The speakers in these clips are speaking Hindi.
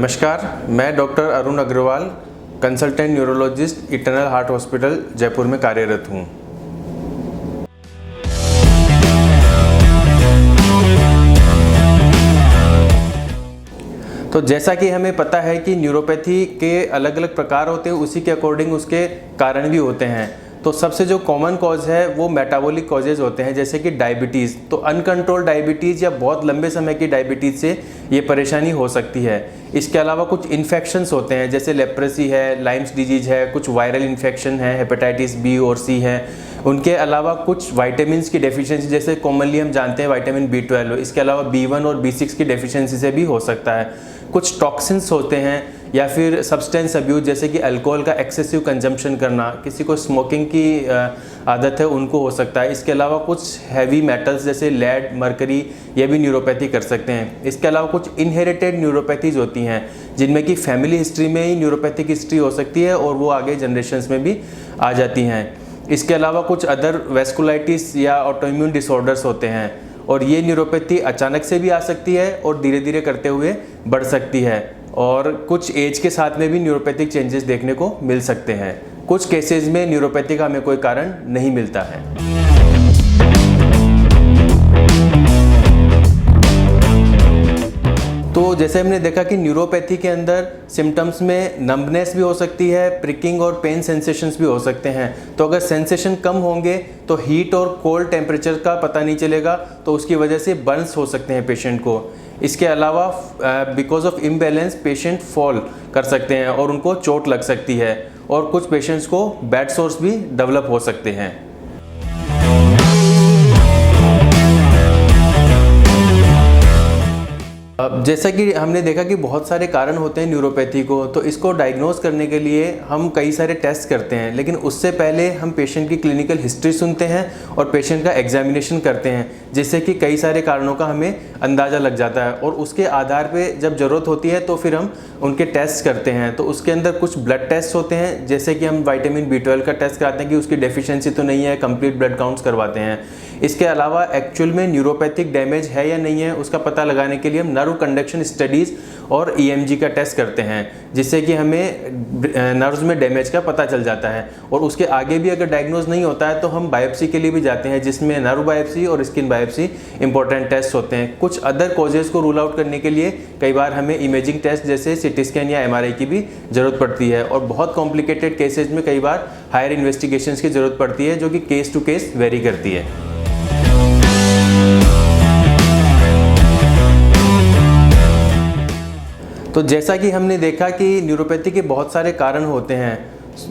नमस्कार, मैं doctor Arun Agarwal, consultant neurologist, eternal heart hospital Jaipur में कार्यरत हूँ। तो जैसा कि हमें पता है कि न्यूरोपैथी के अलग अलग प्रकार होते हैं, उसी के अकॉर्डिंग उसके कारण भी होते हैं। तो सबसे जो कॉमन कॉज है वो मेटाबॉलिक कॉजेज़ होते हैं, जैसे कि डायबिटीज़। तो अनकंट्रोल्ड डायबिटीज़ या बहुत लंबे समय की डायबिटीज़ से ये परेशानी हो सकती है। इसके अलावा कुछ इन्फेक्शंस होते हैं, जैसे लेप्रेसी है, लाइम्स डिजीज है, कुछ वायरल इन्फेक्शन है, हेपेटाइटिस बी और सी है। उनके अलावा कुछ वाइटामिन की डेफिशिएंसी, जैसे कॉमनली हम जानते हैं विटामिन B12, इसके अलावा B1 और B6 की डेफिशिएंसी से भी हो सकता है। कुछ टॉक्सिन्स होते हैं या फिर सब्सटेंस अब्यूज, जैसे कि अल्कोहल का एक्सेसिव कंजम्पशन करना, किसी को स्मोकिंग की आदत है उनको हो सकता है। इसके अलावा कुछ हैवी मेटल्स जैसे लेड, मरकरी, ये भी न्यूरोपैथी कर सकते हैं। इसके अलावा कुछ इनहेरिटेड न्यूरोपैथीज होती हैं, जिनमें कि फैमिली हिस्ट्री में ही न्यूरोपैथिक हिस्ट्री हो सकती है और वो आगे जनरेशन्स में भी आ जाती हैं। इसके अलावा कुछ अदर वेस्कुलाइटिस या ऑटोइम्यून डिसऑर्डर्स होते हैं, और ये न्यूरोपैथी अचानक से भी आ सकती है और धीरे धीरे करते हुए बढ़ सकती है, और कुछ एज के साथ में भी न्यूरोपैथिक चेंजेस देखने को मिल सकते हैं। कुछ केसेस में न्यूरोपैथी का हमें कोई कारण नहीं मिलता है। तो जैसे हमने देखा कि न्यूरोपैथी के अंदर सिम्टम्स में नंबनेस भी हो सकती है, प्रिकिंग और पेन सेंसेशंस भी हो सकते हैं। तो अगर सेंसेशन कम होंगे तो हीट और कोल्ड टेम्परेचर का पता नहीं चलेगा, तो उसकी वजह से बर्न्स हो सकते हैं पेशेंट को। इसके अलावा because of imbalance patient fall कर सकते हैं और उनको चोट लग सकती है, और कुछ पेशेंट्स को बेड सोर्स भी डेवलप हो सकते हैं। जैसा कि हमने देखा कि बहुत सारे कारण होते हैं न्यूरोपैथी को, तो इसको डायग्नोज करने के लिए हम कई सारे टेस्ट करते हैं, लेकिन उससे पहले हम पेशेंट की क्लिनिकल हिस्ट्री सुनते हैं और पेशेंट का एग्जामिनेशन करते हैं, जिससे कि कई सारे कारणों का हमें अंदाज़ा लग जाता है, और उसके आधार पे जब ज़रूरत होती है तो फिर हम उनके टेस्ट करते हैं। तो उसके अंदर कुछ ब्लड टेस्ट होते हैं, जैसे कि हम विटामिन B12 का टेस्ट कराते हैं कि उसकी डेफिशिएंसी तो नहीं है, कंप्लीट ब्लड काउंट्स करवाते हैं। इसके अलावा एक्चुअल में न्यूरोपैथिक डैमेज है या नहीं है उसका पता लगाने के लिए हम नर्व कंडक्शन स्टडीज़ और EMG का टेस्ट करते हैं, जिससे कि हमें नर्व्स में डैमेज का पता चल जाता है। और उसके आगे भी अगर डायग्नोज नहीं होता है तो हम बायोप्सी के लिए भी जाते हैं, जिसमें नर्व बायोप्सी और स्किन बायोप्सी इंपॉर्टेंट टेस्ट होते हैं। कुछ अदर कॉजेज़ को रूल आउट करने के लिए कई बार हमें इमेजिंग टेस्ट जैसे CT स्कैन या MRI की भी ज़रूरत पड़ती है, और बहुत कॉम्प्लिकेटेड केसेज में कई बार हायर इन्वेस्टिगेशंस की ज़रूरत पड़ती है, जो कि केस टू केस वेरी करती है। तो जैसा कि हमने देखा कि न्यूरोपैथी के बहुत सारे कारण होते हैं,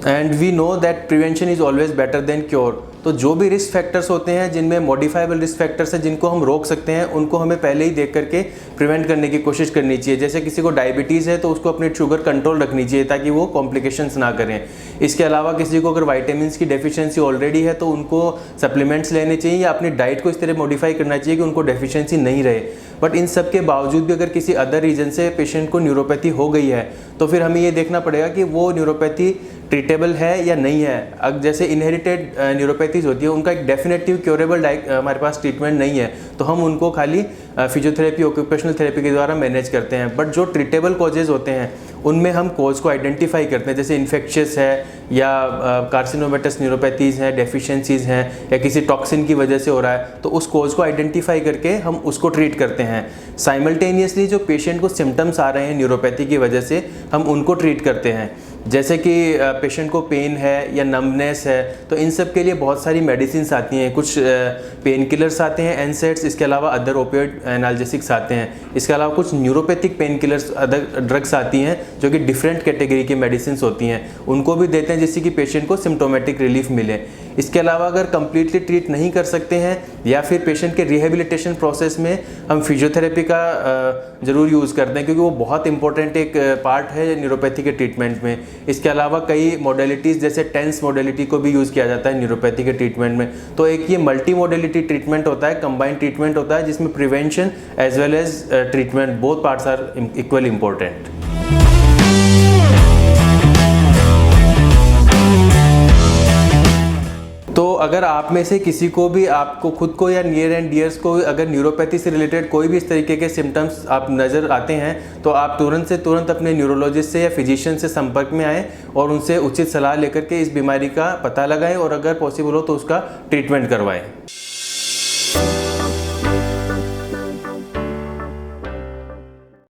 and we know that prevention is always better than cure. तो जो भी रिस्क फैक्टर्स होते हैं, जिनमें मॉडिफाइबल रिस्क फैक्टर्स हैं जिनको हम रोक सकते हैं, उनको हमें पहले ही देख करके प्रिवेंट करने की कोशिश करनी चाहिए। जैसे किसी को डायबिटीज़ है तो उसको अपनी शुगर कंट्रोल रखनी चाहिए ताकि वो कॉम्प्लिकेशंस ना करें। इसके अलावा किसी को अगर विटामिन्स की डेफिशिएंसी ऑलरेडी है तो उनको सप्लीमेंट्स लेने चाहिए या अपनी डाइट को इस तरह मॉडिफाई करना चाहिए कि उनको डेफिशिएंसी नहीं रहे। बट इन सब के बावजूद भी अगर किसी अदर रीजन से पेशेंट को न्यूरोपैथी हो गई है तो फिर हमें ये देखना पड़ेगा कि वो न्यूरोपैथी ट्रीटेबल है या नहीं है। अब जैसे इनहेरिटेड न्यूरोपैथीज होती है, उनका एक डेफिनेटिव क्योरेबल हमारे पास ट्रीटमेंट नहीं है, तो हम उनको खाली फिजियोथेरेपी, ऑक्यूपेशनल थेरेपी के द्वारा मैनेज करते हैं। बट जो ट्रीटेबल कॉजेज़ होते हैं उनमें हम कॉज को आइडेंटिफाई करते हैं, जैसे इन्फेक्शियस है या कार्सिनोमेटस न्यूरोपैथीज़ हैं, डेफिशिएंसीज़ हैं, या किसी टॉक्सिन की वजह से हो रहा है, तो उस कॉज को आइडेंटिफाई करके हम उसको ट्रीट करते हैं। साइमल्टेनियसली जो पेशेंट को सिम्टम्स आ रहे हैं न्यूरोपैथी की वजह से, हम उनको ट्रीट करते हैं। जैसे कि पेशेंट को पेन है या नंबनेस है, तो इन सब के लिए बहुत सारी मेडिसिन्स आती हैं। कुछ पेन किलर्स आते हैं, NSAIDs, इसके अलावा अदर ओपियोइड एनाल्जेसिक्स आते हैं। इसके अलावा कुछ neuropathic pain killers, other drugs आती हैं जो कि डिफरेंट कैटेगरी की मेडिसिन्स होती हैं, उनको भी देते हैं जिससे कि पेशेंट को सिम्टोमेटिक रिलीफ मिले। इसके अलावा अगर कम्प्लीटली ट्रीट नहीं कर सकते हैं या फिर पेशेंट के रिहेबिलिटेशन प्रोसेस में हम फिजियोथेरेपी का ज़रूर यूज़ करते हैं, क्योंकि वो बहुत इंपॉर्टेंट एक पार्ट है न्यूरोपैथी के ट्रीटमेंट में। इसके अलावा कई मॉडलिटीज़ जैसे टेंस मॉडलिटी को भी यूज़ किया जाता है न्यूरोपैथी के ट्रीटमेंट में। तो एक ये मल्टी मॉडलिटी ट्रीटमेंट होता है, कंबाइंड ट्रीटमेंट होता है, जिसमें prevention as well as treatment, both parts are equally important. तो अगर आप में से किसी को भी, आपको खुद को या नियर एंड डियर्स को अगर न्यूरोपैथी से रिलेटेड कोई भी इस तरीके के सिम्टम्स आप नज़र आते हैं तो आप तुरंत से तुरंत अपने न्यूरोलॉजिस्ट से या फिजिशियन से संपर्क में आएँ और उनसे उचित सलाह लेकर के इस बीमारी का पता लगाएं और अगर पॉसिबल हो तो उसका ट्रीटमेंट करवाएं।